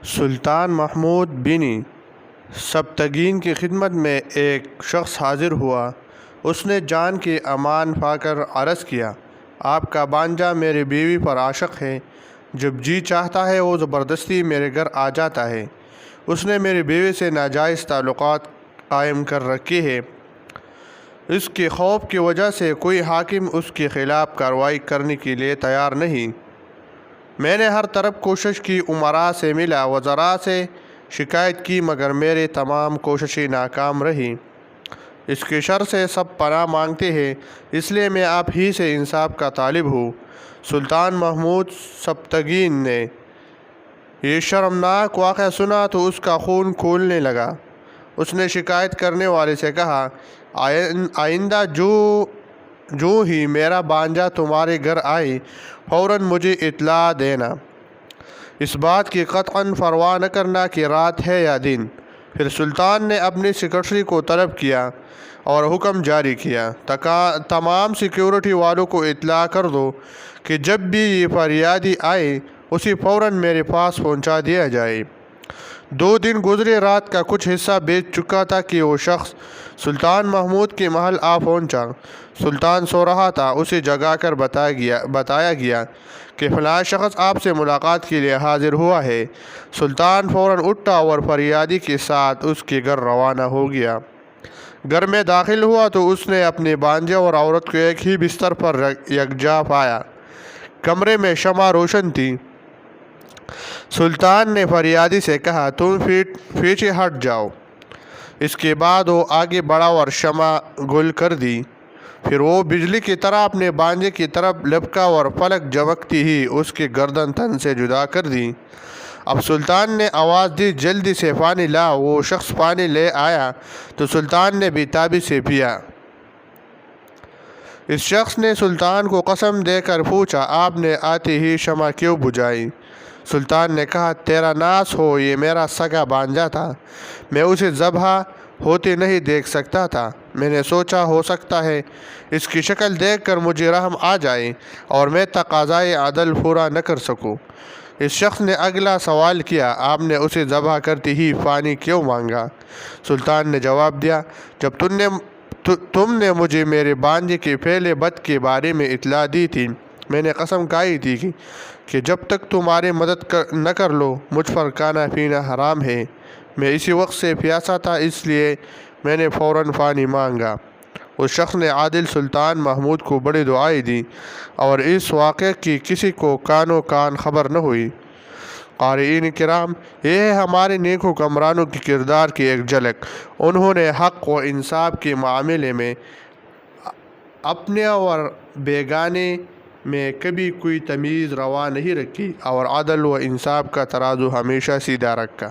سلطان محمود بن سبتگین کی خدمت میں ایک شخص حاضر ہوا۔ اس نے جان کی امان پا کر عرض کیا، آپ کا بانجا میری بیوی پر عاشق ہے، جب جی چاہتا ہے وہ زبردستی میرے گھر آ جاتا ہے۔ اس نے میری بیوی سے ناجائز تعلقات قائم کر رکھے ہیں۔ اس کے خوف کی وجہ سے کوئی حاکم اس کے خلاف کارروائی کرنے کے لیے تیار نہیں۔ میں نے ہر طرف کوشش کی، امراء سے ملا، وزراء سے شکایت کی، مگر میری تمام کوششیں ناکام رہیں۔ اس کے شر سے سب پناہ مانگتے ہیں، اس لیے میں آپ ہی سے انصاف کا طالب ہوں۔ سلطان محمود سبتگین نے یہ شرمناک واقعہ سنا تو اس کا خون کھولنے لگا۔ اس نے شکایت کرنے والے سے کہا، آئندہ جو ہی میرا بانجا تمہارے گھر آئے فوراً مجھے اطلاع دینا، اس بات کی قطعاً پرواہ نہ کرنا کہ رات ہے یا دن۔ پھر سلطان نے اپنی سیکرٹری کو طلب کیا اور حکم جاری کیا، تمام سیکیورٹی والوں کو اطلاع کر دو کہ جب بھی یہ فریادی آئے اسے فوراً میرے پاس پہنچا دیا جائے۔ 2 دن گزرے، رات کا کچھ حصہ بیت چکا تھا کہ وہ شخص سلطان محمود کے محل آ پہنچا۔ سلطان سو رہا تھا، اسے جگا کر بتایا گیا کہ فلاں شخص آپ سے ملاقات کے لیے حاضر ہوا ہے۔ سلطان فوراً اٹھا اور فریادی کے ساتھ اس کے گھر روانہ ہو گیا۔ گھر میں داخل ہوا تو اس نے اپنے بانجے اور عورت کو ایک ہی بستر پر یکجا پایا۔ کمرے میں شمع روشن تھی۔ سلطان نے فریادی سے کہا، تم پیچھے ہٹ جاؤ۔ اس کے بعد وہ آگے بڑھا اور شمع گل کر دی۔ پھر وہ بجلی کی طرح اپنے بانجے کی طرف لپکا اور پلک جھپکتی ہی اس کی گردن تن سے جدا کر دی۔ اب سلطان نے آواز دی، جلدی سے پانی لا۔ وہ شخص پانی لے آیا تو سلطان نے بے تابی سے پیا۔ اس شخص نے سلطان کو قسم دے کر پوچھا، آپ نے آتے ہی شمع کیوں بجھائی؟ سلطان نے کہا، تیرا ناس ہو، یہ میرا سگا بانجا تھا، میں اسے ذبح ہوتے نہیں دیکھ سکتا تھا۔ میں نے سوچا ہو سکتا ہے اس کی شکل دیکھ کر مجھے رحم آ جائے اور میں تقاضائے عدل پورا نہ کر سکوں۔ اس شخص نے اگلا سوال کیا، آپ نے اسے ذبح کرتے ہی پانی کیوں مانگا؟ سلطان نے جواب دیا، جب تم نے مجھے میرے بانجے کے پہلے بت کے بارے میں اطلاع دی تھی، میں نے قسم کھائی تھی کہ جب تک تمہاری مدد نہ کر لو مجھ پر کھانا پینا حرام ہے۔ میں اسی وقت سے پیاسا تھا، اس لیے میں نے فوراً پانی مانگا۔ اس شخص نے عادل سلطان محمود کو بڑی دعائیں دی اور اس واقعے کی کسی کو کانوں کان خبر نہ ہوئی۔ قارئین کرام، یہ ہے ہمارے نیک حکمرانوں کے کردار کی ایک جھلک۔ انہوں نے حق و انصاف کے معاملے میں اپنے اور بیگانے میں کبھی کوئی تمیز روا نہیں رکھی اور عدل و انصاف کا ترازو ہمیشہ سیدھا رکھا۔